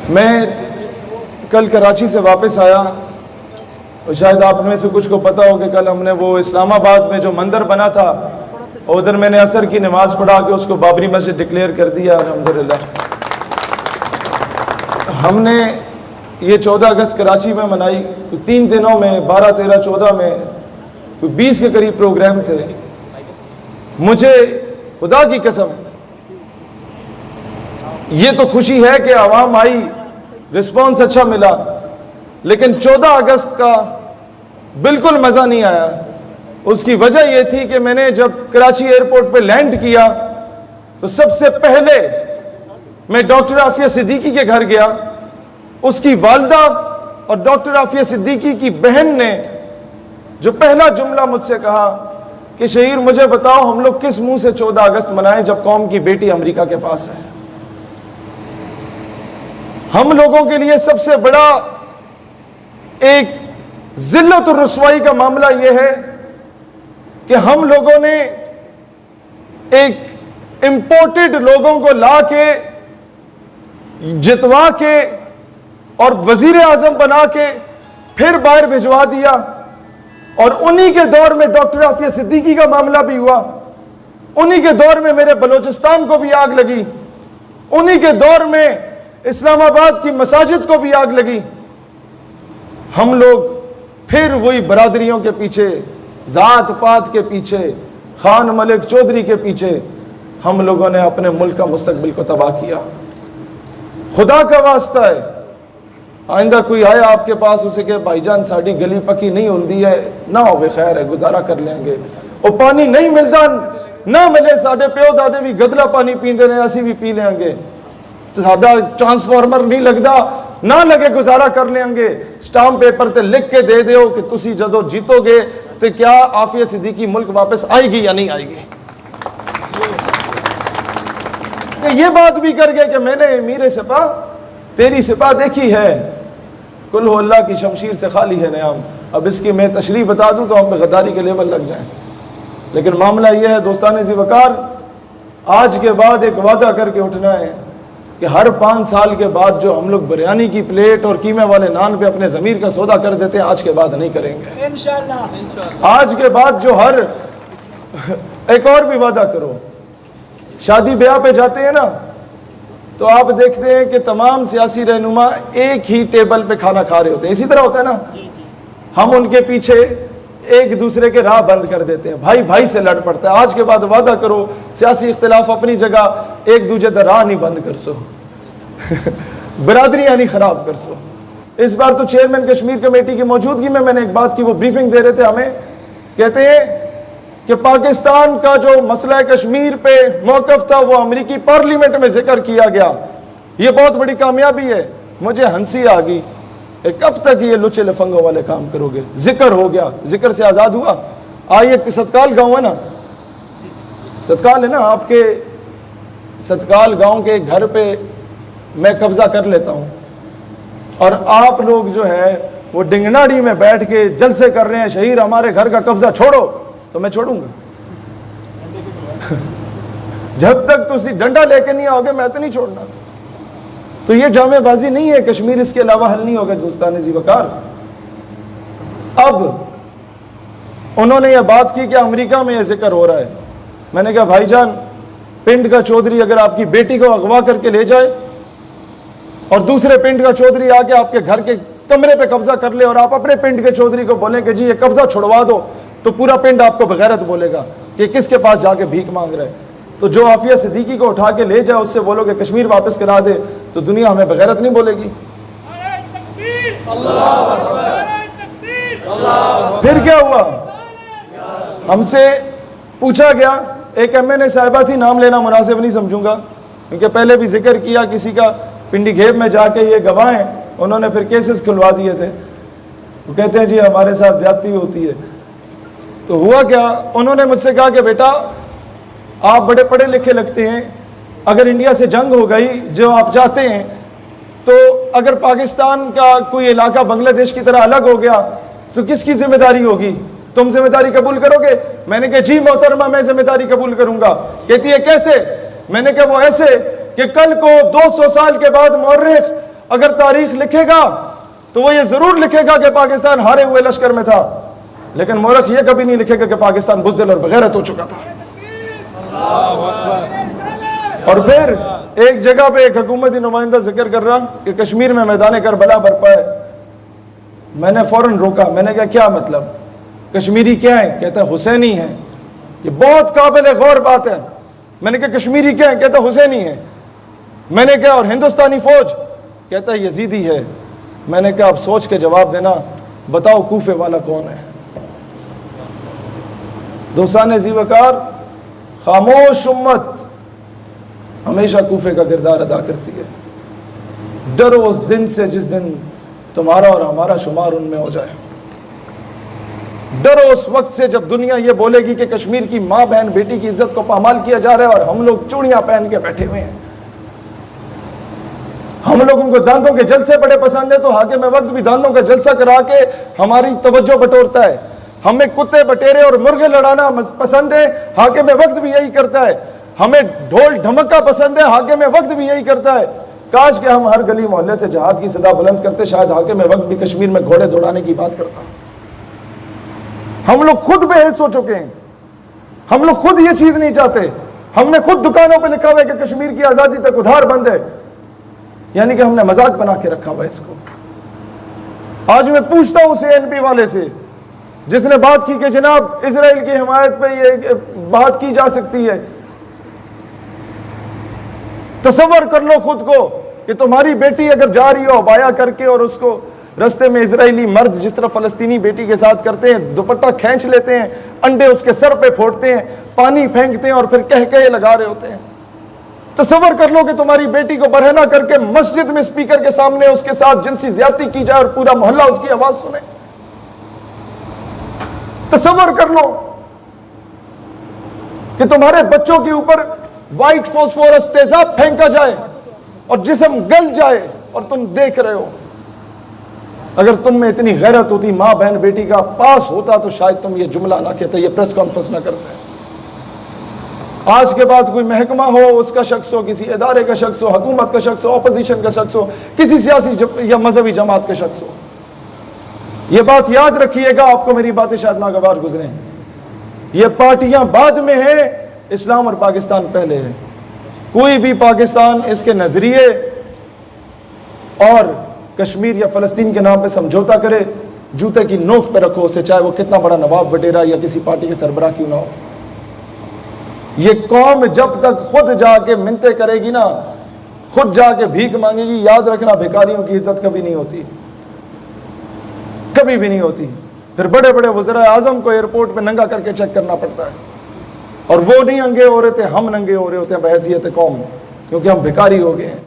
मैं कल कराची से वापस आया और शायद आप में से कुछ को पता हो कि कल हमने वो इस्लामाबाद में जो मंदिर बना था उधर मैंने असर की नमाज पढ़ा के उसको बाबरी मस्जिद डिक्लेयर कर दिया। अल्हम्दुलिल्लाह हमने ये 14 अगस्त कराची में मनाई। 3 दिनों में 12, 13, 14 में 20 के करीब प्रोग्राम थे। मुझे खुदा की कसम ये तो खुशी है कि आवाम आई, रिस्पांस अच्छा मिला, लेकिन 14 अगस्त का बिल्कुल मज़ा नहीं आया। उसकी वजह यह थी कि मैंने जब कराची एयरपोर्ट पे लैंड किया तो सबसे पहले मैं डॉक्टर आफिया सिद्दीकी के घर गया। उसकी वालदा और डॉक्टर आफिया सिद्दीकी की बहन ने जो पहला जुमला मुझसे कहा कि शहीर मुझे बताओ हम लोग किस मुंह से 14 अगस्त मनाएं जब कौम की बेटी अमेरिका के पास है। हम लोगों के लिए सबसे बड़ा एक जिल्लत और रुसवाई का मामला यह है कि हम लोगों ने एक इंपोर्टेड लोगों को ला के जितवा के और वजीर आजम बना के फिर बाहर भिजवा दिया। और उन्हीं के दौर में डॉक्टर आफिया सिद्दीकी का मामला भी हुआ। उन्हीं के दौर में मेरे बलोचिस्तान को भी आग लगी। उन्हीं के दौर में इस्लामाबाद की मसाजिद को भी आग लगी। हम लोग फिर वही बरादरियों के पीछे, जात पात के पीछे, खान मलिक चौधरी के पीछे हम लोगों ने अपने मुल्क का मुस्तकबिल को तबाह किया। खुदा का वास्ता है, आइंदा कोई आया आपके पास उसे के भाईजान साड़ी गली पकी नहीं होती है ना हो खैर है, गुजारा कर लेंगे। और पानी नहीं मिलता ना मिले, साढ़े प्यो दादे भी गदला पानी पीते रहे, असी भी पी लेंगे। साडा ट्रांसफार्मर नहीं लगता ना लगे, गुजारा कर लेंगे। स्टाम्प पेपर ते लिख के दे दो कि तुसी जदों जीतोगे तो क्या आफिया सिद्दीकी मुल्क वापस आएगी या नहीं आएगी। ये बात भी कर गए कि मैंने मीरे सिपा तेरी सिपा देखी है, कुल हो अल्लाह की शमशीर से खाली है नयाम। अब इसकी मैं तशरीह बता दूं तो हम पे गद्दारी के लेवल लग जाए। लेकिन मामला यह है दोस्तान ज़िवकार, आज के बाद एक वादा करके उठना है कि हर 5 साल के बाद जो हम लोग बिरयानी की प्लेट और कीमे वाले नान पे अपने ज़मीर का सौदा कर देते हैं, आज के बाद नहीं करेंगे इंशाअल्लाह। आज के बाद जो हर एक और भी वादा करो, शादी ब्याह पे जाते हैं ना तो आप देखते हैं कि तमाम सियासी रहनुमा एक ही टेबल पे खाना खा रहे होते हैं। इसी तरह होता है ना, हम उनके पीछे एक दूसरे के राह बंद कर देते हैं, भाई भाई से लड़ पड़ता है। आज के बाद वादा करो सियासी इख्तिलाफ अपनी जगह, एक दूसरे का राह नहीं बंद कर सो बरादरियां नहीं खराब कर सो। इस बार तो चेयरमैन कश्मीर कमेटी की मौजूदगी में मैंने एक बात की, वो ब्रीफिंग दे रहे थे हमें, कहते हैं कि पाकिस्तान का जो मसला कश्मीर पे मौकफ था वो अमेरिकी पार्लियामेंट में जिक्र किया गया। ये बहुत बड़ी कामयाबी है। मुझे हंसी आ गई, कब तक ये लुचे लफंगों वाले काम करोगे। जिक्र हो गया, जिक्र से आज़ाद हुआ। आइए सतकाल गांव है ना, सतकाल है ना, आपके सतकाल गांव के घर पे मैं कब्जा कर लेता हूं और आप लोग जो है वो डिंगनाड़ी में बैठ के जलसे कर रहे हैं, शहीर हमारे घर का कब्जा छोड़ो, तो मैं छोड़ूंगा जब तक तुसी डंडा लेके नहीं आओगे मैं तो नहीं छोड़ना। तो ये ड्रामेबाजी नहीं है, कश्मीर इसके अलावा हल नहीं होगा दोस्तान ज़िवकार। अब उन्होंने ये बात की कि अमेरिका में यह जिक्र हो रहा है। मैंने कहा भाईजान, पिंड का चौधरी अगर आपकी बेटी को अगवा करके ले जाए और दूसरे पिंड का चौधरी आके आपके घर के कमरे पे कब्जा कर ले और आप अपने पिंड के चौधरी को बोलें कि जी ये कब्जा छुड़वा दो, तो पूरा पिंड आपको बगैरत बोलेगा कि किसके पास जाके भीख मांग रहे हैं। तो जो आफिया सिद्दीकी को उठा के ले जाए उससे बोलो कि कश्मीर वापस करा दे, तो दुनिया हमें बगैरत नहीं बोलेगी। फिर क्या हुआ, हमसे पूछा गया, एक MNA साहिबा थी, नाम लेना मुनासिब नहीं समझूंगा क्योंकि पहले भी जिक्र किया किसी का, पिंडी घेब में जाके ये गवाह हैं, उन्होंने फिर केसेस खुलवा दिए थे। वो कहते हैं जी हमारे साथ ज्यादती होती है। तो हुआ क्या, उन्होंने मुझसे कहा कि बेटा आप बड़े पढ़े लिखे लगते हैं, अगर इंडिया से जंग हो गई जो आप चाहते हैं, तो अगर पाकिस्तान का कोई इलाका बांग्लादेश की तरह अलग हो गया तो किसकी जिम्मेदारी होगी, तुम जिम्मेदारी कबूल करोगे? मैंने कहा जी मोहतरमा मैं जिम्मेदारी कबूल करूंगा। कहती है कैसे? मैंने कहा वो ऐसे कि कल को 200 साल के बाद मौर्रिख अगर तारीख लिखेगा तो वो ये जरूर लिखेगा कि पाकिस्तान हारे हुए लश्कर में था, लेकिन मोरख ये कभी नहीं लिखेगा कि पाकिस्तान बुज़दिल और बगैरत हो चुका था। और फिर एक जगह पे एक हुकूमती नुमाइंदा जिक्र कर रहा कि कश्मीर में मैदान करबला बरपा है। मैंने फौरन रोका, मैंने कहा क्या मतलब, कश्मीरी क्या है? कहता है हुसैनी है। ये बहुत काबिल गौर बात है। मैंने कहा कश्मीरी क्या है? कहता हुसैनी है। मैंने कहा और हिंदुस्तानी फौज? कहता है यजीदी है। मैंने कहा आप सोच के जवाब देना, बताओ कूफे वाला कौन है? दोस्तान ज़ीवकार, खामोश उम्मत हमेशा कूफे का किरदार अदा करती है। डरो उस दिन से जिस दिन तुम्हारा और हमारा शुमार उनमें हो जाए। डरो उस वक्त से जब दुनिया ये बोलेगी कि कश्मीर की मां बहन बेटी की इज्जत को पामाल किया जा रहा है और हम लोग चूड़ियां पहन के बैठे हुए हैं। हम लोगों को दांतों के जलसे बड़े पसंद है, तो हाकिम वक्त भी दांतों का जलसा करा के हमारी तवज्जो बटोरता है। हमें कुत्ते बटेरे और मुर्गे लड़ाना पसंद है, हाकिम वक्त भी यही करता है। हमें ढोल ढमक्का पसंद है, हाकिम वक्त भी यही करता है। काश कि हम हर गली मोहल्ले से जहाद की सदा बुलंद करते, शायद हाकिम वक्त भी कश्मीर में घोड़े दौड़ाने की बात करता। हम लोग खुद बेहस हो चुके हैं, हम लोग खुद ये चीज नहीं चाहते। हमने खुद दुकानों पे लिखा हुआ है कि कश्मीर की आजादी तक उधार बंद है, यानी कि हमने मजाक बना के रखा हुआ है इसको। आज मैं पूछता हूं CNP वाले से, जिसने बात की कि जनाब इजराइल की हिमायत पे ये बात की जा सकती है, तसव्वुर कर लो खुद को कि तुम्हारी बेटी अगर जा रही हो बाया करके और उसको रास्ते में इजरायली मर्द जिस तरह फलस्तीनी बेटी के साथ करते हैं, दुपट्टा खींच लेते हैं, अंडे उसके सर पे फोड़ते हैं, पानी फेंकते हैं और फिर कह कहे लगा रहे होते हैं। तसव्वुर कर लो कि तुम्हारी बेटी को बरहना करके मस्जिद में स्पीकर के सामने उसके साथ जिनसी ज्यादती की जाए और पूरा मोहल्ला उसकी आवाज सुने। तसव्वुर कर लो कि तुम्हारे बच्चों के ऊपर व्हाइट फास्फोरस तेजाब फेंका जाए और जिस्म गल जाए और तुम देख रहे हो। अगर तुम में इतनी गैरत होती, मां बहन बेटी का पास होता, तो शायद तुम ये जुमला ना कहते, ये प्रेस कॉन्फ्रेंस ना करते। आज के बाद कोई महकमा हो, उसका शख्स हो, किसी इदारे का शख्स हो, हुकूमत का शख्स हो, अपोजिशन का शख्स हो, किसी सियासी या मजहबी जमात का शख्स हो, यह बात याद रखिएगा। आपको मेरी बातें शायद नागवार गुजरे, ये पार्टियां बाद में है, इस्लाम और पाकिस्तान पहले है। कोई भी पाकिस्तान इसके नजरिए और कश्मीर या फलस्तीन के नाम पे समझौता करे, जूते की नोक पे रखो उसे, चाहे वो कितना बड़ा नवाब वडेरा या किसी पार्टी के सरबराह क्यों ना हो। ये कौम जब तक खुद जाके मिन्नतें करेगी ना, खुद जाके भीख मांगेगी, याद रखना भिखारियों की इज्जत कभी नहीं होती, कभी भी नहीं होती। फिर बड़े बड़े वज़ीर आज़म को एयरपोर्ट पे नंगा करके चेक करना पड़ता है, और वो नहीं नंगे हो रहे थे, हम नंगे हो रहे होते हैं बहैसियत कौम, क्योंकि हम भिखारी हो गए हैं।